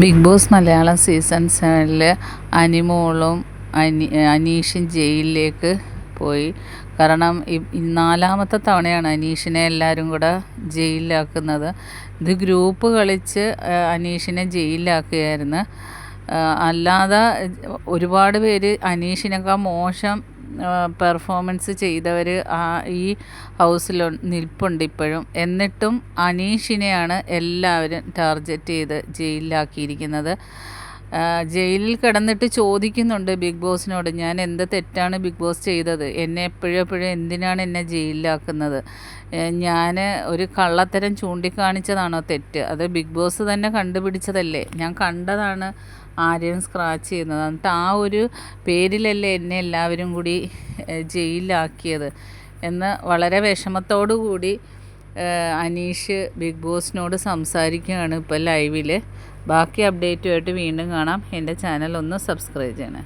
Big boss Malayalam season 7 അനിമോളും അനീഷും ജയിലിലേക്ക് പോയി. കാരണം നാലാമത്തെ തവണയാണ് അനീഷിനെ എല്ലാവരും കൂടെ ജയിലിലാക്കുന്നത്. ഇത് ഗ്രൂപ്പ് കളിച്ച് അനീഷിനെ ജയിലിലാക്കുകയായിരുന്നു. അല്ലാതെ ഒരുപാട് പേര് അനീഷിനേക്കാൾ മോശം പെർഫോമൻസ് ചെയ്തവർ ഈ ഹൗസിൽ നിൽപ്പുണ്ട് ഇപ്പോഴും. എന്നിട്ടും അനീഷിനെയാണ് എല്ലാവരും ടാർഗറ്റ് ചെയ്ത് ജയിലിലാക്കിയിരിക്കുന്നത്. ജയിലിൽ കിടന്നിട്ട് ചോദിക്കുന്നുണ്ട് ബിഗ് ബോസിനോട്, ഞാൻ എന്ത് തെറ്റാണ് ബിഗ് ബോസ് ചെയ്തത്? എന്നെ എപ്പോഴും എന്തിനാണ് എന്നെ ജയിലിലാക്കുന്നത്? ഞാൻ ഒരു കള്ളത്തരം ചൂണ്ടിക്കാണിച്ചതാണോ തെറ്റ്? അത് ബിഗ് ബോസ് തന്നെ കണ്ടുപിടിച്ചതല്ലേ? ഞാൻ കണ്ടതാണ് ആരെയും സ്ക്രാച്ച് ചെയ്യുന്നത്. എന്നിട്ട് ആ ഒരു പേരിലല്ലേ എന്നെ എല്ലാവരും കൂടി ജയിലിലാക്കിയത് എന്ന് വളരെ വിഷമത്തോടു കൂടി അനീഷ് ബിഗ് ബോസിനോട് സംസാരിക്കുകയാണ് ഇപ്പോൾ ലൈവിൽ. ബാക്കി അപ്ഡേറ്റുമായിട്ട് വീണ്ടും കാണാം. എൻ്റെ ചാനൽ ഒന്ന് സബ്സ്ക്രൈബ് ചെയ്യണേ.